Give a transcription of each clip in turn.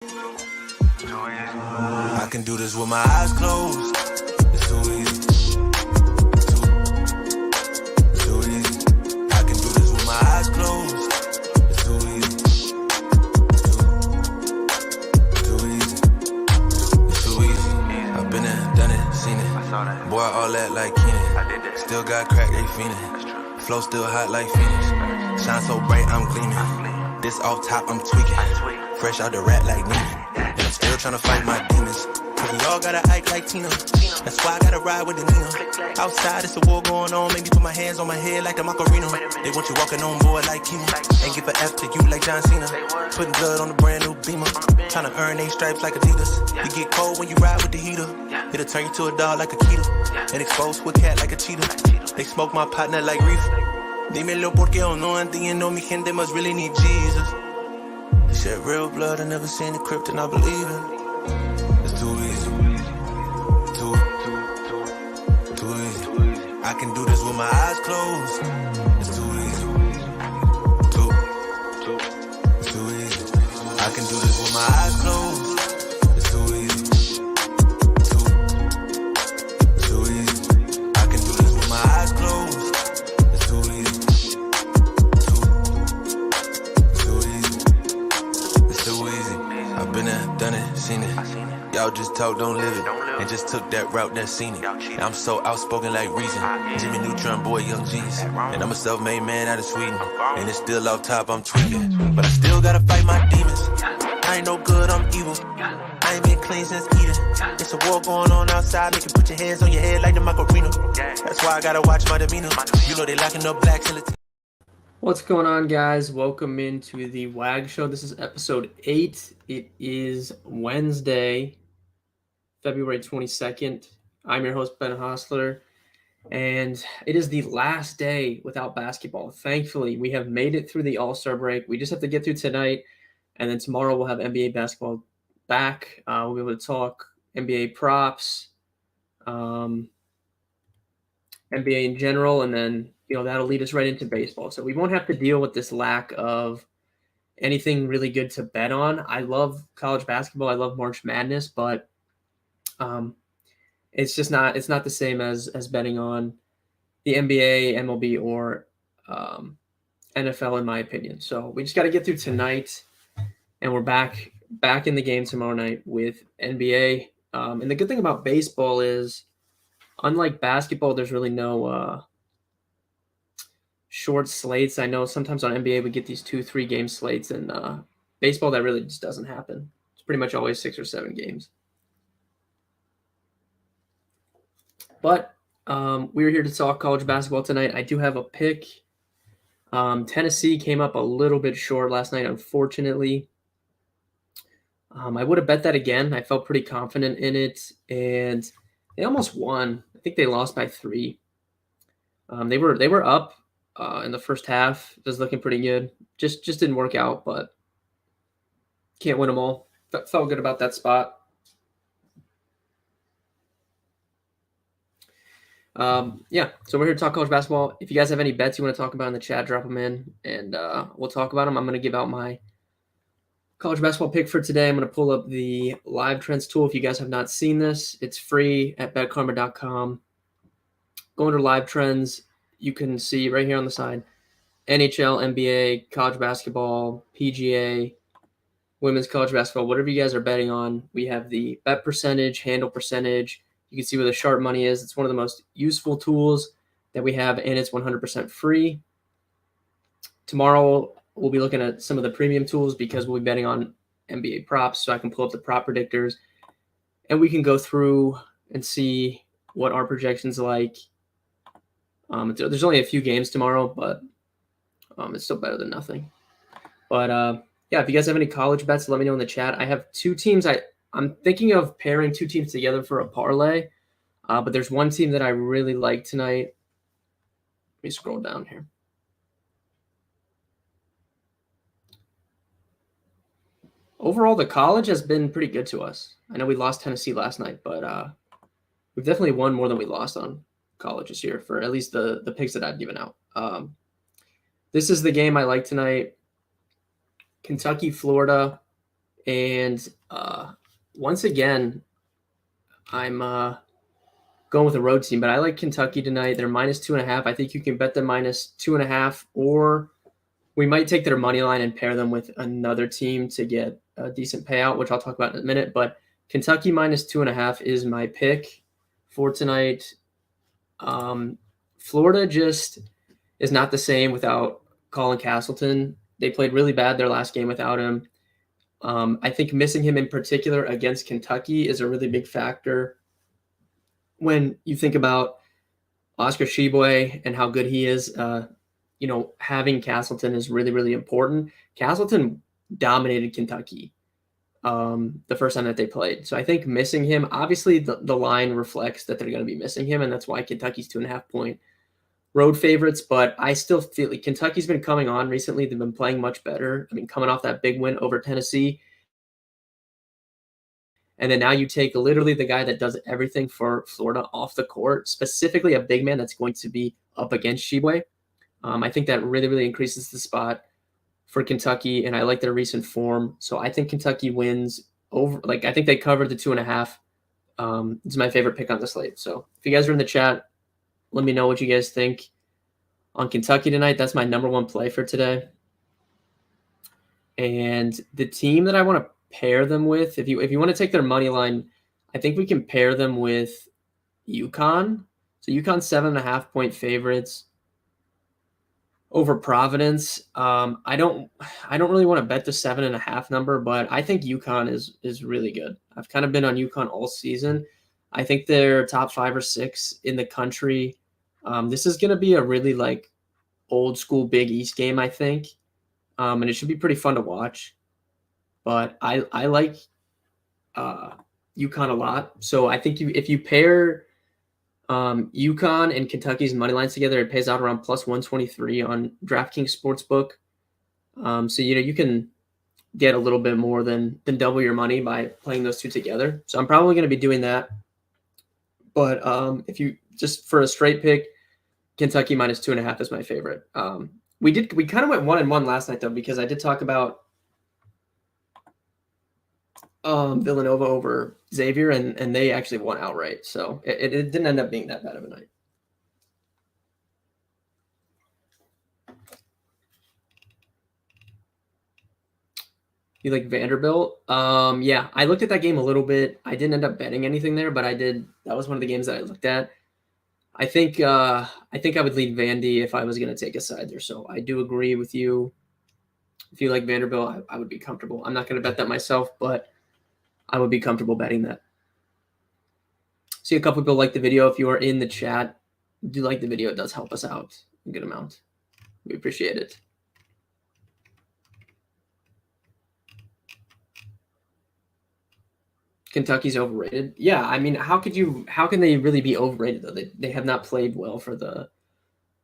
I can do this with my eyes closed. It's too easy. Too easy. I can do this with my eyes closed. It's too easy. Too easy. It's too easy. I've been there, done it, seen it. Boy, all that like Keenan. Still got crack, they fiendin'. Flow still hot like Phoenix. Shine so bright, I'm gleaming. This off top, I'm tweaking. Fresh out the rat like Neiman. And I'm still tryna fight my demons. Cause we all gotta act like Tina. That's why I gotta ride with the Nina. Outside, it's a war going on. Make me put my hands on my head like the Macarena. They want you walking on board like Kima. Ain't give a F to you like John Cena. Putting blood on a brand new Beamer. Tryna earn they stripes like Adidas. You get cold when you ride with the heater. It'll turn you to a dog like a Akita. And exposed to a cat like a cheetah. They smoke my partner like reefer. Dímelo porque o no entiendo. Mi gente must really need Jesus. They shed real blood. I never seen the crypt and I believe it. It's too easy. Too easy. I can do this with my eyes closed. It's too easy. Too easy. I can do this with my eyes closed. It's too easy. Too easy. I can do this with my eyes closed. It's too easy. Too easy. It's too easy. I've been there, done it, seen it. Y'all just talk, don't live it. And just took that route, that seen it. Now I'm so outspoken like Reason. Jimmy Neutron, boy, Young G's. And I'm a self-made man out of Sweden. And it's still off top, I'm tweaking. But I still gotta fight my demons. I ain't no good, I'm evil. I ain't been clean since Eden. It's a war going on outside. Make you put your hands on your head like the Macarena. That's why I gotta watch my demeanor. You know they locking up blacks in the What's going on, guys? Welcome into the WAG show. This is episode 8. It is Wednesday, February 22nd. I'm your host, Ben Hostler, and it is the last day without basketball. Thankfully, we have made it through the All-Star break. We just have to get through tonight, and then tomorrow we'll have NBA basketball back. We'll be able to talk NBA props, NBA in general, and then that'll lead us right into baseball. So we won't have to deal with this lack of anything really good to bet on. I love college basketball. I love March Madness, but it's just not the same as betting on the NBA, MLB, or NFL, in my opinion. So we just got to get through tonight, and we're back in the game tomorrow night with NBA. And the good thing about baseball is, unlike basketball, there's really no short slates. I know sometimes on NBA we get these 2-3 game slates, and baseball that really just doesn't happen. It's pretty much always 6 or 7 games. But we're here to talk college basketball tonight. I do have a pick. Tennessee came up a little bit short last night, unfortunately. I would have bet that again. I felt pretty confident in it, and they almost won. I think they lost by 3. They were up in the first half. It was looking pretty good. Just didn't work out, but can't win them all. Felt good about that spot. So we're here to talk college basketball. If you guys have any bets you want to talk about in the chat, drop them in, and we'll talk about them. I'm going to give out my college basketball pick for today. I'm going to pull up the live trends tool. If you guys have not seen this, it's free at betkarma.com. Go under live trends. You can see right here on the side, NHL, NBA, college basketball, PGA, women's college basketball, whatever you guys are betting on. We have the bet percentage, handle percentage. You can see where the sharp money is. It's one of the most useful tools that we have, and it's 100% free. Tomorrow, we'll be looking at some of the premium tools because we'll be betting on NBA props, so I can pull up the prop predictors, and we can go through and see what our projections like. There's only a few games tomorrow, but it's still better than nothing. But if you guys have any college bets, let me know in the chat. I have 2 teams. I'm thinking of pairing 2 teams together for a parlay, but there's one team that I really like tonight. Let me scroll down here. Overall, the college has been pretty good to us. I know we lost Tennessee last night, but we've definitely won more than we lost on college this year, for at least the picks that I've given out. This is the game I like tonight. Kentucky, Florida. And once again, I'm going with a road team, but I like Kentucky tonight. They're -2.5. I think you can bet them -2.5, or we might take their money line and pair them with another team to get a decent payout, which I'll talk about in a minute. But Kentucky -2.5 is my pick for tonight. Florida just is not the same without Colin Castleton. They played really bad their last game without him. I think missing him in particular against Kentucky is a really big factor when you think about Oscar Tshiebwe and how good he is. Having Castleton is really, really important. Castleton dominated Kentucky the first time that they played. So I think missing him, obviously the line reflects that they're going to be missing him, and that's why Kentucky's 2.5-point road favorites. But I still feel like Kentucky's been coming on recently. They've been playing much better. I mean, coming off that big win over Tennessee. And then now you take literally the guy that does everything for Florida off the court, specifically a big man that's going to be up against Tshiebwe. I think that really, really increases the spot for Kentucky, and I like their recent form. So I think Kentucky wins over. Like, I think they covered the 2.5. It's my favorite pick on the slate. So if you guys are in the chat, let me know what you guys think on Kentucky tonight. That's my number one play for today. And the team that I want to pair them with, if you want to take their money line, I think we can pair them with UConn. So UConn 7.5-point favorites over Providence. I don't really want to bet the 7.5 number, but I think UConn is really good. I've kind of been on UConn all season. I think they're top 5 or 6 in the country. This is going to be a really like old school Big East game, I think, and it should be pretty fun to watch. But I like UConn a lot. So I think if you pair UConn and Kentucky's money lines together, it pays out around plus 123 on DraftKings Sportsbook. So you can get a little bit more than double your money by playing those two together. So I'm probably going to be doing that. But if you just for a straight pick, Kentucky -2.5 is my favorite. We kind of went 1-1 last night though, because I did talk about Villanova over Xavier, and they actually won outright. So it didn't end up being that bad of a night. You like Vanderbilt? Yeah, I looked at that game a little bit. I didn't end up betting anything there, but I did. That was one of the games that I looked at. I think I would lead Vandy if I was going to take a side there. So I do agree with you. If you like Vanderbilt, I would be comfortable. I'm not going to bet that myself, but I would be comfortable betting that. See, a couple people like the video. If you are in the chat, do like the video. It does help us out a good amount. We appreciate it. Kentucky's overrated. Yeah, I mean, how can they really be overrated though? They have not played well for the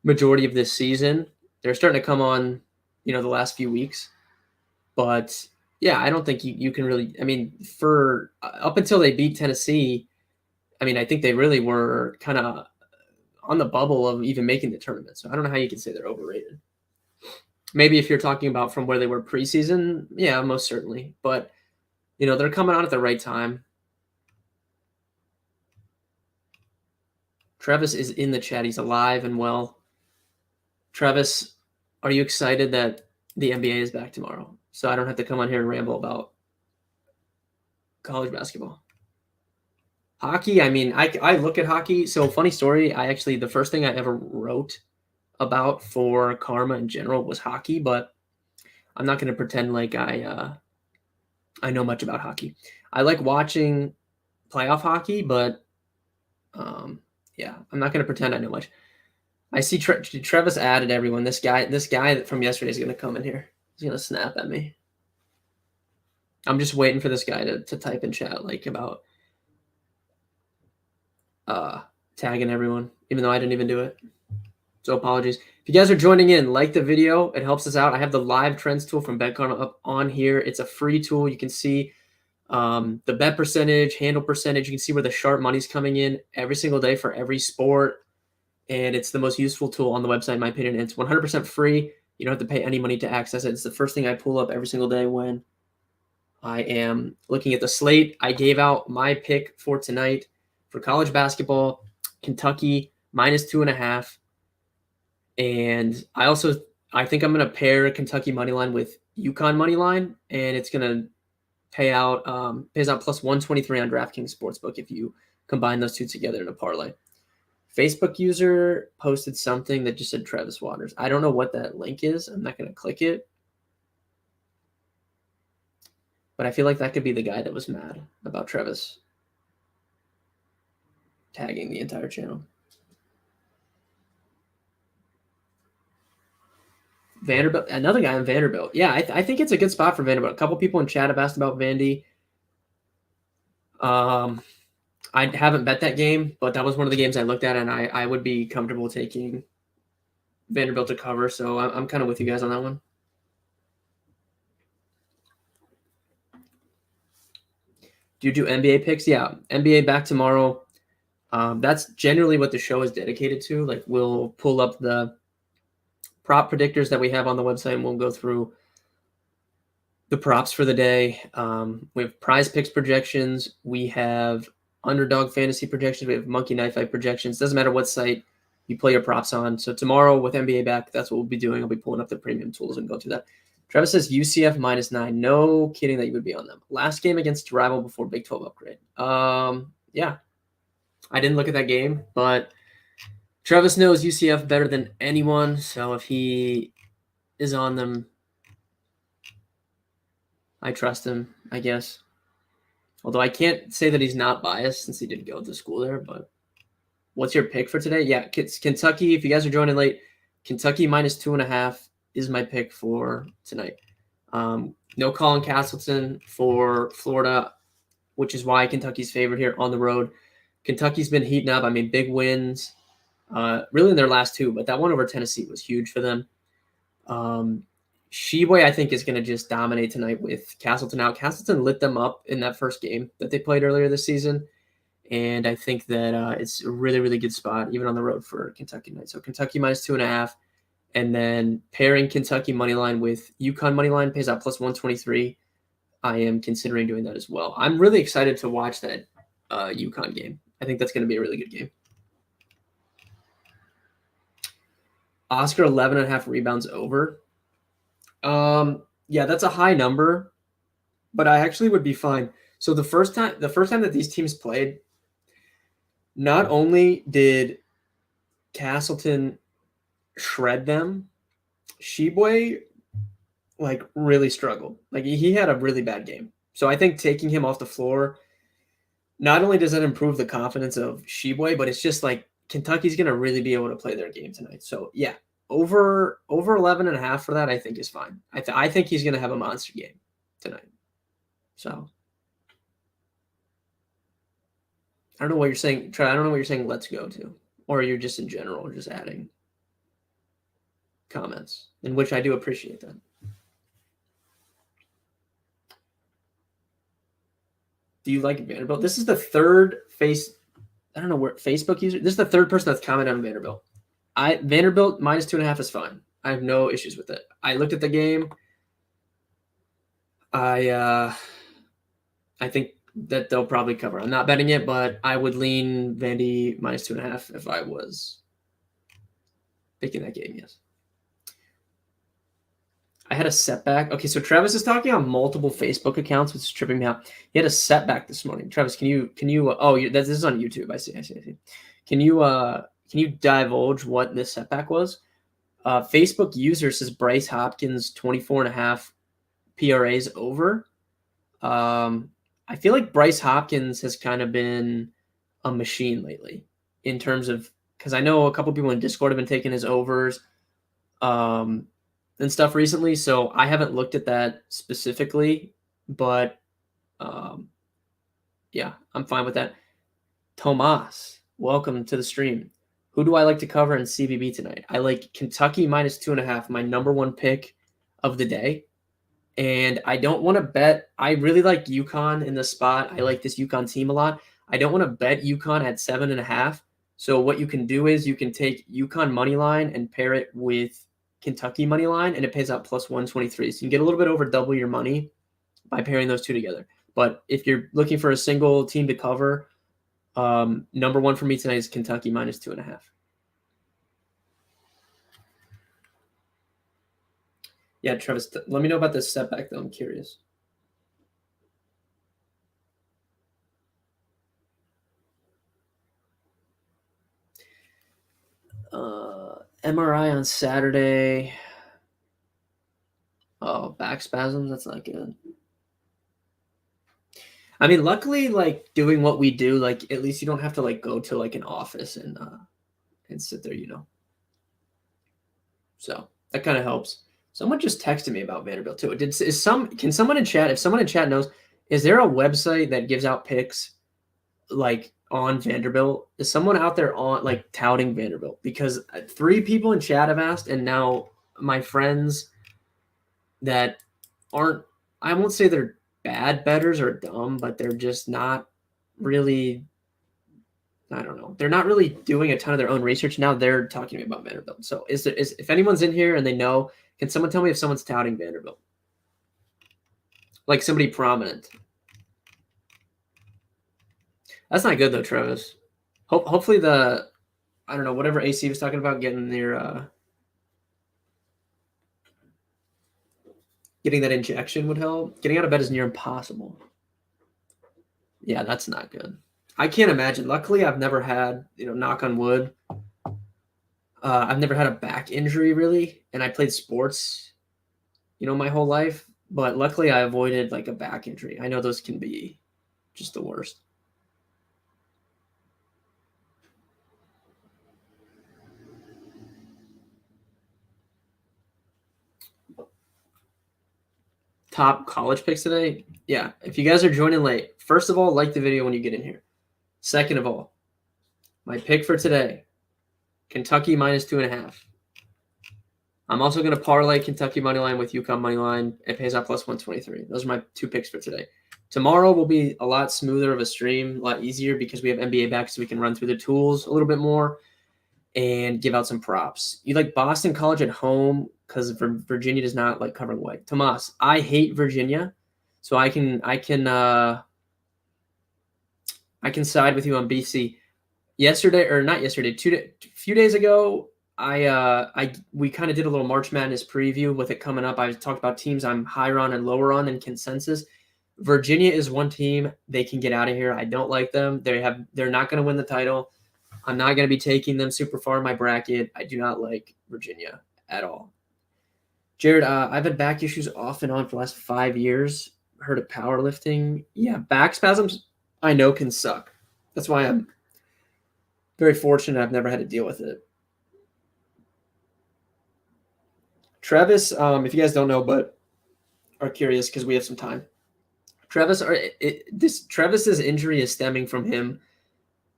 majority of this season. They're starting to come on, the last few weeks. But yeah, I don't think you can really. I mean, for up until they beat Tennessee, I mean, I think they really were kind of on the bubble of even making the tournament. So I don't know how you can say they're overrated. Maybe if you're talking about from where they were preseason, yeah, most certainly. But they're coming on at the right time. Travis is in the chat. He's alive and well. Travis, are you excited that the NBA is back tomorrow? So I don't have to come on here and ramble about college basketball. Hockey, I mean, I look at hockey. So funny story, the first thing I ever wrote about for Karma in general was hockey, but I'm not going to pretend like I know much about hockey. I like watching playoff hockey, but yeah, I'm not going to pretend I know much. I see Travis added everyone. This guy from yesterday is going to come in here. He's going to snap at me. I'm just waiting for this guy to type in chat like about tagging everyone, even though I didn't even do it. So apologies. If you guys are joining in, like the video. It helps us out. I have the live trends tool from BetCarma up on here. It's a free tool. You can see the bet percentage, handle percentage. You can see where the sharp money's coming in every single day for every sport. And it's the most useful tool on the website, in my opinion. It's 100% free. You don't have to pay any money to access it. It's the first thing I pull up every single day when I am looking at the slate. I gave out my pick for tonight for college basketball, Kentucky -2.5. And I think I'm going to pair Kentucky money line with UConn money line, and it's going to pays out plus 123 on DraftKings Sportsbook if you combine those two together in a parlay. Facebook user posted something that just said Travis Waters. I don't know what that link is. I'm not going to click it. But I feel like that could be the guy that was mad about Travis tagging the entire channel. Vanderbilt, another guy on Vanderbilt. Yeah, I think it's a good spot for Vanderbilt. A couple people in chat have asked about Vandy. I haven't bet that game, but that was one of the games I looked at, and I would be comfortable taking Vanderbilt to cover. So I'm kind of with you guys on that one. Do you do NBA picks? Yeah, NBA back tomorrow. That's generally what the show is dedicated to. Like, we'll pull up the prop predictors that we have on the website, and we'll go through the props for the day. We have prize picks projections. We have underdog fantasy projections. We have monkey knife fight projections. Doesn't matter what site you play your props on. So tomorrow with NBA back, that's what we'll be doing. I'll be pulling up the premium tools and go through that. Travis says UCF -9. No kidding that you would be on them. Last game against rival before Big 12 upgrade. Yeah. I didn't look at that game, but Travis knows UCF better than anyone. So if he is on them, I trust him, I guess. Although I can't say that he's not biased since he did go to school there. But what's your pick for today? Yeah, it's Kentucky. If you guys are joining late, Kentucky -2.5 is my pick for tonight. No Colin Castleton for Florida, which is why Kentucky's favored here on the road. Kentucky's been heating up. I mean, big wins, really in their last two, but that one over Tennessee was huge for them. Sheboy, I think, is going to just dominate tonight with Castleton out. Castleton lit them up in that first game that they played earlier this season, and I think that it's a really, really good spot, even on the road for Kentucky tonight. So Kentucky -2.5, and then pairing Kentucky money line with UConn money line pays out plus 123. I am considering doing that as well. I'm really excited to watch that UConn game. I think that's going to be a really good game. Oscar 11.5 rebounds over. Yeah, that's a high number, but I actually would be fine. So the first time that these teams played, not only did Castleton shred them, Sheboy really struggled. Like, he had a really bad game. So I think taking him off the floor, not only does that improve the confidence of Sheboy, but it's just like Kentucky's going to really be able to play their game tonight. So yeah, over 11.5 for that, I think is fine. I think he's going to have a monster game tonight. So I don't know what you're saying. I don't know what you're saying. Let's go to, or you're just in general, just adding comments, in which I do appreciate that. Do you like Vanderbilt? This is the third Facebook user. This is the third person that's commented on Vanderbilt. Vanderbilt -2.5 is fine. I have no issues with it. I looked at the game. I think that they'll probably cover. I'm not betting it, but I would lean Vandy -2.5 if I was picking that game. Yes. I had a setback. Okay, so Travis is talking on multiple Facebook accounts, which is tripping me out. He had a setback this morning. Travis, can you? This is on YouTube. I see. Can you divulge what this setback was? Facebook user says Bryce Hopkins 24.5 PRAs over. I feel like Bryce Hopkins has kind of been a machine lately in terms of, because I know a couple people in Discord have been taking his overs and stuff recently. So I haven't looked at that specifically, but yeah, I'm fine with that. Tomas, welcome to the stream. Who do I like to cover in CBB tonight? I like Kentucky -2.5, my number one pick of the day. And I don't want to bet. I really like UConn in the spot. I like this UConn team a lot. I don't want to bet UConn at 7.5. So what you can do is you can take UConn money line and pair it with Kentucky money line, and it pays out plus 123. So you can get a little bit over double your money by pairing those two together. But if you're looking for a single team to cover, number one for me tonight is Kentucky minus 2.5. Yeah, Travis, let me know about this setback, though. I'm curious. MRI on Saturday. Oh, back spasms. That's not good. I mean, luckily, like doing what we do, like at least you don't have to like go to like an office and sit there, you know. So that kind of helps. Someone just texted me about Vanderbilt too. Can someone in chat, if someone in chat knows, is there a website that gives out picks like on Vanderbilt? Is someone out there on like touting Vanderbilt? Because 3 people in chat have asked, and now my friends that aren't, I won't say they're bad bettors or dumb, but they're just not really, I don't know. They're not really doing a ton of their own research. Now they're talking to me about Vanderbilt. So is if anyone's in here and they know, can someone tell me if someone's touting Vanderbilt? Like somebody prominent. That's not good though, Travis. Hopefully I don't know, whatever AC was talking about, getting that injection would help. Getting out of bed is near impossible. Yeah, that's not good. I can't imagine. Luckily, I've never had, knock on wood. I've never had a back injury really, and I played sports, my whole life. But luckily, I avoided like a back injury. I know those can be just the worst. Top college picks today. Yeah, if you guys are joining late, first of all, like the video when you get in here. Second of all, my pick for today, Kentucky minus 2.5. I'm also going to parlay Kentucky money line with UConn money line. It pays out plus 123. Those are my 2 picks for today. Tomorrow will be a lot smoother of a stream, a lot easier because we have NBA back, so we can run through the tools a little bit more and give out some props. You like Boston College at home because Virginia does not like covering white. Tomas, I hate Virginia, so I can side with you on BC. Yesterday, or not yesterday, a few days ago, we kind of did a little March Madness preview with it coming up. I talked about teams I'm higher on and lower on in consensus. Virginia is one team they can get out of here. I don't like them. They're not going to win the title. I'm not going to be taking them super far in my bracket. I do not like Virginia at all. Jared, I've had back issues off and on for the last 5 years. Heard of powerlifting. Yeah, back spasms I know can suck. That's why I'm very fortunate I've never had to deal with it. Travis, if you guys don't know but are curious because we have some time. Travis's injury is stemming from him.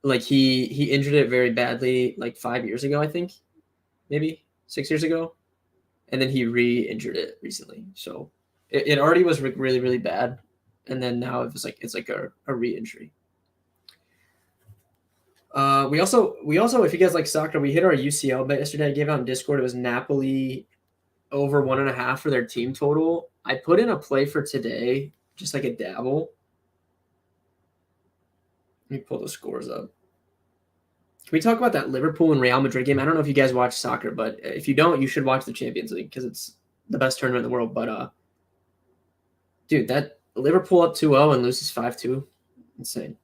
Like he injured it very badly like 5 years ago, I think, maybe 6 years ago, and then he re-injured it recently. So it already was really, really bad, and then now it's like a re-injury. We also, if you guys like soccer, we hit our UCL bet yesterday. I gave out in Discord. It was Napoli over 1.5 for their team total. I put in a play for today, just like a dabble. Let me pull the scores up. Can we talk about that Liverpool and Real Madrid game? I don't know if you guys watch soccer, but if you don't, you should watch the Champions League because it's the best tournament in the world. But dude, that Liverpool up 2-0 and loses 5-2, insane.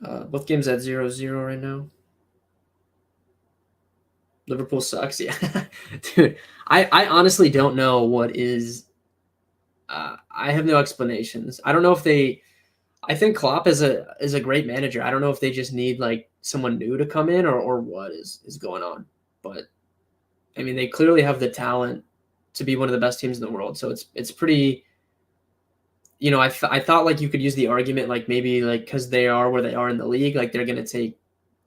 Both games at 0-0 right now. Liverpool sucks. Yeah, dude. I honestly don't know what is. I have no explanations. I don't know if they. I think Klopp is a great manager. I don't know if they just need like someone new to come in or what is going on. But I mean, they clearly have the talent to be one of the best teams in the world. So it's pretty. I thought like you could use the argument like maybe like because they are where they are in the league, like they're going to take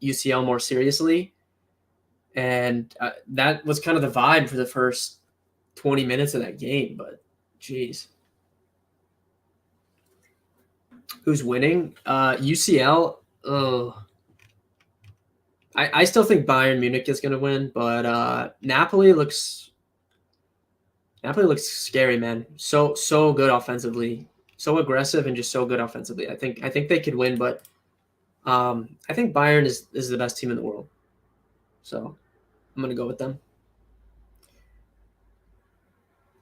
UCL more seriously. And that was kind of the vibe for the first 20 minutes of that game. But, geez. Who's winning? UCL. Oh, I still think Bayern Munich is going to win. But Napoli looks Napoli looks scary, man. So good offensively, so aggressive, and just so good offensively. I think they could win, but I think Bayern is the best team in the world. So I'm gonna go with them.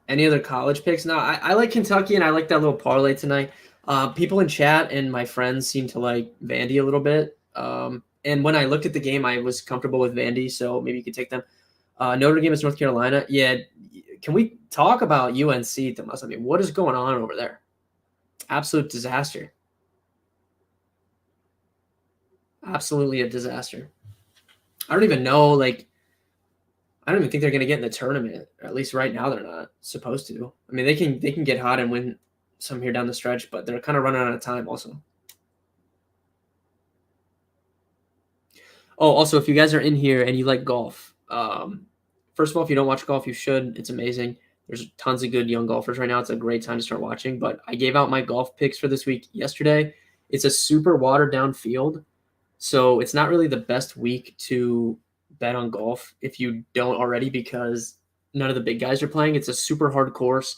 Any other college picks? No, I like Kentucky, and I like that little parlay tonight. People in chat and my friends seem to like Vandy a little bit. And when I looked at the game, I was comfortable with Vandy, so maybe you could take them. Notre Dame is North Carolina. Yeah, can we talk about UNC, Tomas? I mean, what is going on over there? Absolute disaster. Absolutely a disaster. I don't even know, like, I don't even think they're going to get in the tournament. Or at least right now, they're not supposed to. I mean, they can get hot and win some here down the stretch, but they're kind of running out of time also. Oh, also, if you guys are in here and you like golf, first of all, if you don't watch golf, you should. It's amazing. There's tons of good young golfers right now. It's a great time to start watching. But I gave out my golf picks for this week yesterday. It's a super watered down field, so it's not really the best week to bet on golf if you don't already, because none of the big guys are playing. It's a super hard course,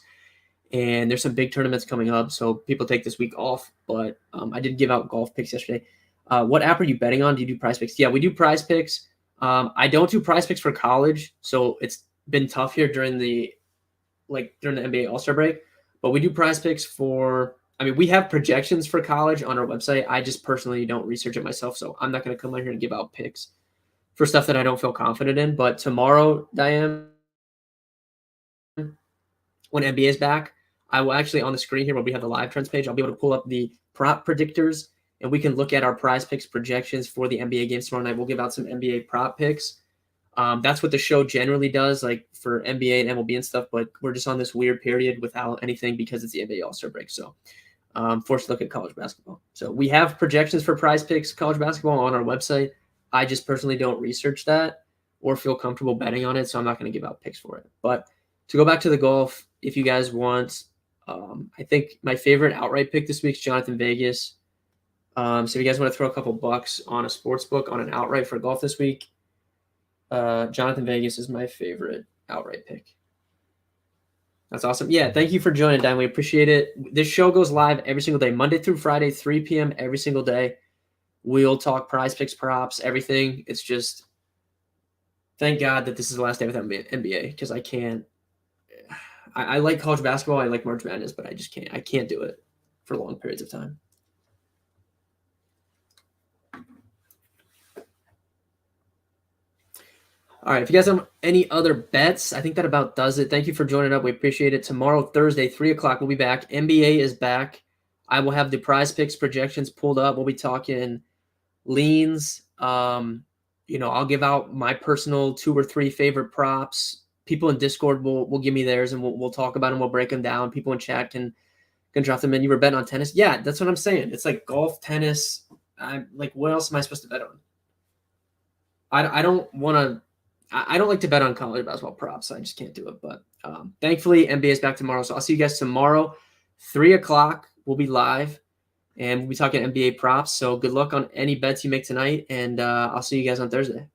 and there's some big tournaments coming up, so people take this week off. But I did give out golf picks yesterday. What app are you betting on? Do you do Prize Picks? Yeah, we do Prize Picks. I don't do Prize Picks for college, so it's been tough here during the NBA All-Star break. But we do Prize Picks for. I mean, we have projections for college on our website. I just personally don't research it myself, so I'm not going to come out here and give out picks for stuff that I don't feel confident in. But tomorrow, Diane, when NBA is back, I will actually, on the screen here where we have the live trends page, I'll be able to pull up the prop predictors, and we can look at our Prize Picks projections for the NBA games tomorrow night. We'll give out some NBA prop picks. That's what the show generally does, like for NBA and MLB and stuff, but we're just on this weird period without anything because it's the NBA All-Star break. So forced to look at college basketball. So we have projections for Prize Picks college basketball on our website. I just personally don't research that or feel comfortable betting on it, so I'm not going to give out picks for it. But to go back to the golf, if you guys want, I think my favorite outright pick this week is Jonathan Vegas. So if you guys want to throw a couple bucks on a sports book on an outright for golf this week, Jonathan Vegas is my favorite outright pick. That's awesome. Yeah, thank you for joining, Dan. We appreciate it. This show goes live every single day, Monday through Friday, 3 p.m. every single day. We'll talk Prize Picks, props, everything. It's just, thank God that this is the last day without NBA, because I can't. I like college basketball. I like March Madness, but I just can't. I can't do it for long periods of time. All right, if you guys have any other bets, I think that about does it. Thank you for joining up. We appreciate it. Tomorrow, Thursday, 3 o'clock, we'll be back. NBA is back. I will have the Prize Picks projections pulled up. We'll be talking leans. I'll give out my personal 2 or 3 favorite props. People in Discord will give me theirs, and we'll talk about them. We'll break them down. People in chat can drop them in. You were betting on tennis? Yeah, that's what I'm saying. It's like golf, tennis. I'm like, what else am I supposed to bet on? I don't want to. I don't like to bet on college basketball props. So I just can't do it. But thankfully, NBA is back tomorrow. So I'll see you guys tomorrow, 3 o'clock. We'll be live, and we'll be talking NBA props. So good luck on any bets you make tonight, and I'll see you guys on Thursday.